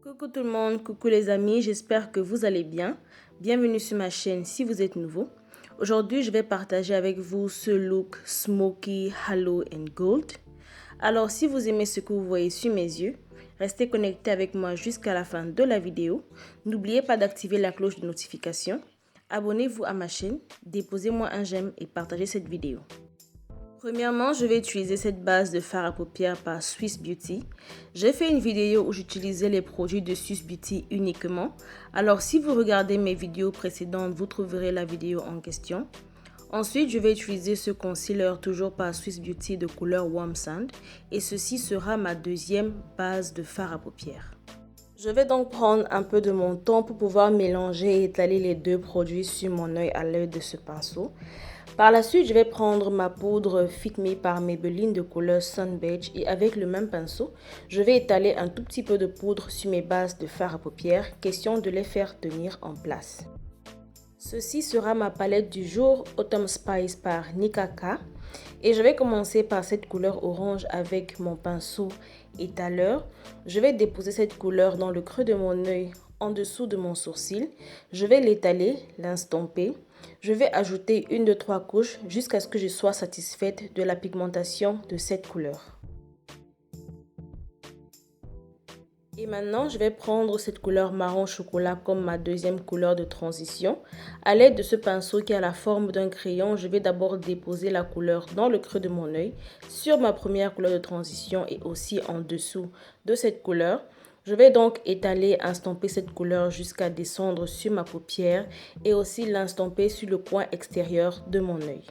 Coucou tout le monde, coucou les amis, j'espère que vous allez bien. Bienvenue sur ma chaîne si vous êtes nouveau. Aujourd'hui, je vais partager avec vous ce look Smoky, Halo and Gold. Alors, si vous aimez ce que vous voyez sur mes yeux, restez connectés avec moi jusqu'à la fin de la vidéo. N'oubliez pas d'activer la cloche de notification. Abonnez-vous à ma chaîne, déposez-moi un j'aime et partagez cette vidéo. Premièrement, je vais utiliser cette base de fard à paupières par Swiss Beauty. J'ai fait une vidéo où j'utilisais les produits de Swiss Beauty uniquement. Alors si vous regardez mes vidéos précédentes, vous trouverez la vidéo en question. Ensuite, je vais utiliser ce concealer toujours par Swiss Beauty de couleur Warm Sand. Et ceci sera ma deuxième base de fard à paupières. Je vais donc prendre un peu de mon temps pour pouvoir mélanger et étaler les deux produits sur mon œil à l'aide de ce pinceau. Par la suite, je vais prendre ma poudre Fit Me par Maybelline de couleur Sun Beige et avec le même pinceau, je vais étaler un tout petit peu de poudre sur mes bases de fard à paupières, question de les faire tenir en place. Ceci sera ma palette du jour Autumn Spice par Nikaka et je vais commencer par cette couleur orange avec mon pinceau étaleur. Je vais déposer cette couleur dans le creux de mon œil en dessous de mon sourcil. Je vais l'étaler, l'estomper. Je vais ajouter une de 3 couches jusqu'à ce que je sois satisfaite de la pigmentation de cette couleur. Et maintenant, je vais prendre cette couleur marron chocolat comme ma deuxième couleur de transition. À l'aide de ce pinceau qui a la forme d'un crayon, je vais d'abord déposer la couleur dans le creux de mon œil, sur ma première couleur de transition et aussi en dessous de cette couleur. Je vais donc étaler, estomper cette couleur jusqu'à descendre sur ma paupière et aussi l'estomper sur le coin extérieur de mon œil.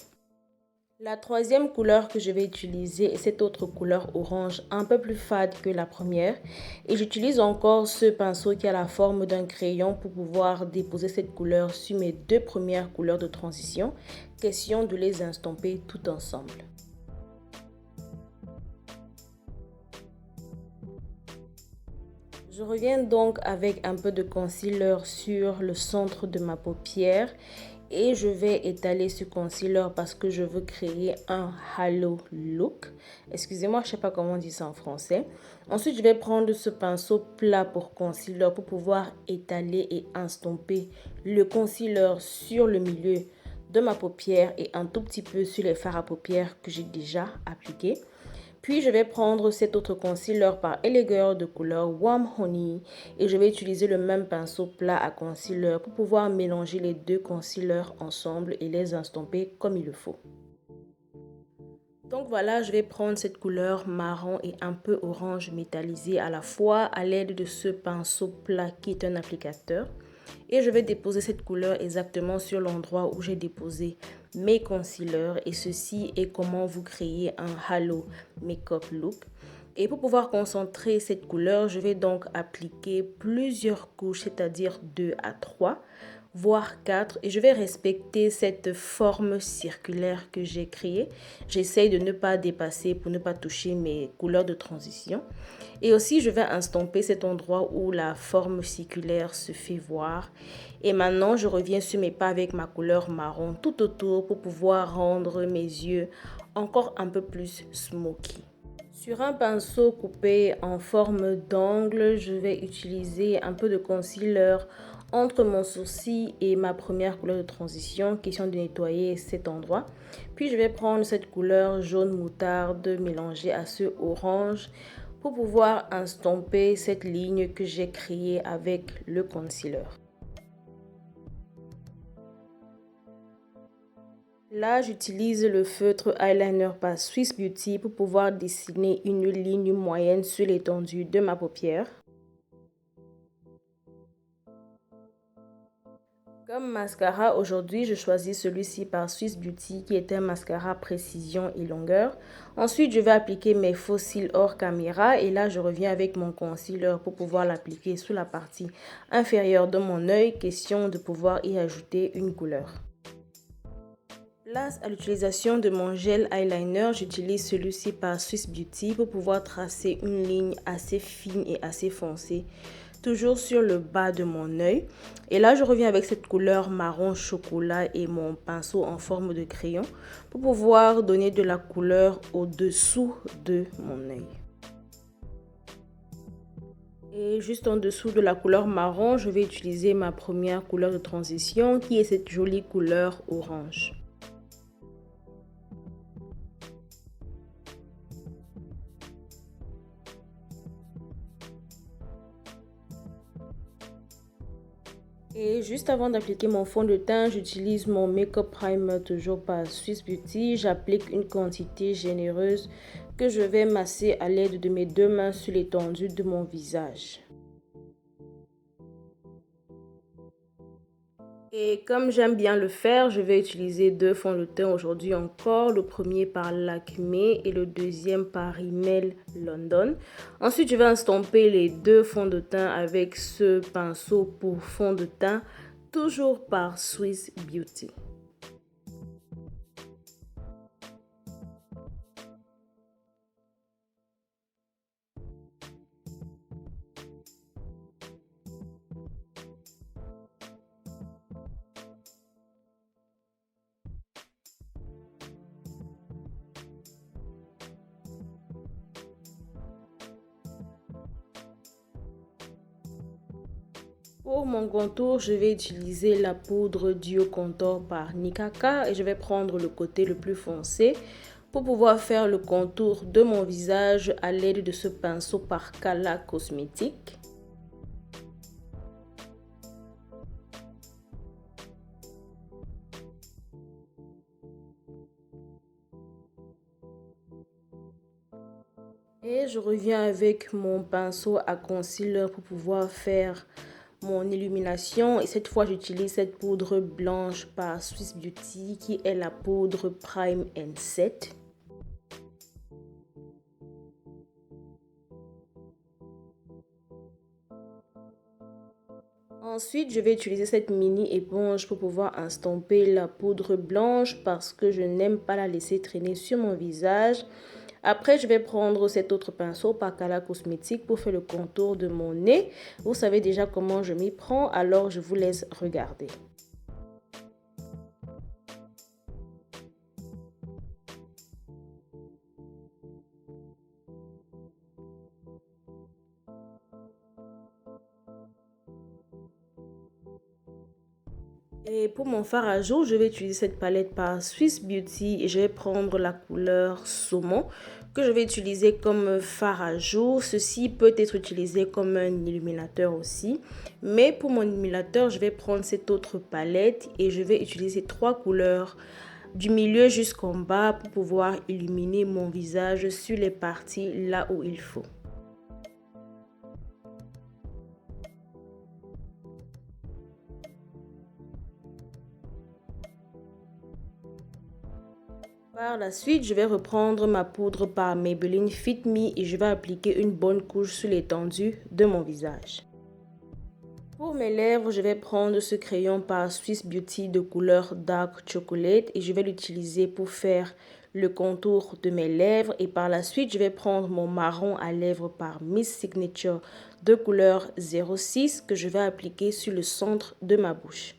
La troisième couleur que je vais utiliser est cette autre couleur orange un peu plus fade que la première. Et j'utilise encore ce pinceau qui a la forme d'un crayon pour pouvoir déposer cette couleur sur mes deux premières couleurs de transition. Question de les estomper tout ensemble. Je reviens donc avec un peu de concealer sur le centre de ma paupière. Et je vais étaler ce concealer parce que je veux créer un halo look. Excusez-moi, je ne sais pas comment on dit ça en français. Ensuite, je vais prendre ce pinceau plat pour concealer pour pouvoir étaler et estomper le concealer sur le milieu de ma paupière et un tout petit peu sur les fards à paupières que j'ai déjà appliqués. Puis je vais prendre cet autre concealer par Elegeur de couleur Warm Honey et je vais utiliser le même pinceau plat à concealer pour pouvoir mélanger les deux concealers ensemble et les estomper comme il le faut. Donc voilà, je vais prendre cette couleur marron et un peu orange métallisé à la fois à l'aide de ce pinceau plat qui est un applicateur. Et je vais déposer cette couleur exactement sur l'endroit où j'ai déposé mes concealers. Et ceci est comment vous créez un halo make-up look. Et pour pouvoir concentrer cette couleur, je vais donc appliquer plusieurs couches, c'est-à-dire 2 à 3, voire 4. Et je vais respecter cette forme circulaire que j'ai créée. J'essaye de ne pas dépasser pour ne pas toucher mes couleurs de transition. Et aussi, je vais estomper cet endroit où la forme circulaire se fait voir. Et maintenant, je reviens sur mes pas avec ma couleur marron tout autour pour pouvoir rendre mes yeux encore un peu plus smoky. Sur un pinceau coupé en forme d'angle, je vais utiliser un peu de concealer entre mon sourcil et ma première couleur de transition, question de nettoyer cet endroit. Puis je vais prendre cette couleur jaune moutarde mélangée à ce orange pour pouvoir estomper cette ligne que j'ai créée avec le concealer. Là, j'utilise le feutre eyeliner par Swiss Beauty pour pouvoir dessiner une ligne moyenne sur l'étendue de ma paupière. Comme mascara, aujourd'hui, je choisis celui-ci par Swiss Beauty qui est un mascara précision et longueur. Ensuite, je vais appliquer mes faux cils hors caméra et là, je reviens avec mon concealer pour pouvoir l'appliquer sous la partie inférieure de mon œil, question de pouvoir y ajouter une couleur. Place à l'utilisation de mon gel eyeliner, j'utilise celui-ci par Swiss Beauty pour pouvoir tracer une ligne assez fine et assez foncée, toujours sur le bas de mon œil. Et là, je reviens avec cette couleur marron chocolat et mon pinceau en forme de crayon pour pouvoir donner de la couleur au-dessous de mon œil. Et juste en dessous de la couleur marron, je vais utiliser ma première couleur de transition qui est cette jolie couleur orange. Et juste avant d'appliquer mon fond de teint, j'utilise mon Make-up Primer toujours par Swiss Beauty. J'applique une quantité généreuse que je vais masser à l'aide de mes deux mains sur l'étendue de mon visage. Et comme j'aime bien le faire, je vais utiliser deux fonds de teint aujourd'hui encore. Le premier par Lakme et le deuxième par Rimmel London. Ensuite, je vais estomper les deux fonds de teint avec ce pinceau pour fond de teint, toujours par Swiss Beauty. Pour mon contour, je vais utiliser la poudre Duo Contour par Nikaka et je vais prendre le côté le plus foncé pour pouvoir faire le contour de mon visage à l'aide de ce pinceau par Kala Cosmétique. Et je reviens avec mon pinceau à concealer pour pouvoir faire mon illumination. Et cette fois, j'utilise cette poudre blanche par Swiss Beauty qui est la poudre Prime and Set. Ensuite, je vais utiliser cette mini éponge pour pouvoir estomper la poudre blanche parce que je n'aime pas la laisser traîner sur mon visage. Après, je vais prendre cet autre pinceau par Kala Cosmétique pour faire le contour de mon nez. Vous savez déjà comment je m'y prends, alors je vous laisse regarder. Et pour mon fard à joues, je vais utiliser cette palette par Swiss Beauty et je vais prendre la couleur saumon que je vais utiliser comme fard à joues. Ceci peut être utilisé comme un illuminateur aussi. Mais pour mon illuminateur, je vais prendre cette autre palette et je vais utiliser trois couleurs du milieu jusqu'en bas pour pouvoir illuminer mon visage sur les parties là où il faut. Par la suite, je vais reprendre ma poudre par Maybelline Fit Me et je vais appliquer une bonne couche sur l'étendue de mon visage. Pour mes lèvres, je vais prendre ce crayon par Swiss Beauty de couleur Dark Chocolate et je vais l'utiliser pour faire le contour de mes lèvres. Et par la suite, je vais prendre mon marron à lèvres par Miss Signature de couleur 06 que je vais appliquer sur le centre de ma bouche.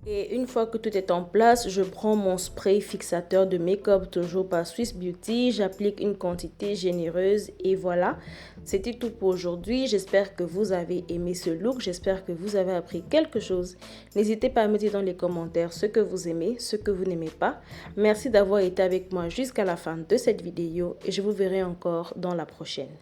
Et une fois que tout est en place, je prends mon spray fixateur de make-up toujours par Swiss Beauty. J'applique une quantité généreuse et voilà, c'était tout pour aujourd'hui. J'espère que vous avez aimé ce look. J'espère que vous avez appris quelque chose. N'hésitez pas à me dire dans les commentaires ce que vous aimez, ce que vous n'aimez pas. Merci d'avoir été avec moi jusqu'à la fin de cette vidéo et je vous verrai encore dans la prochaine.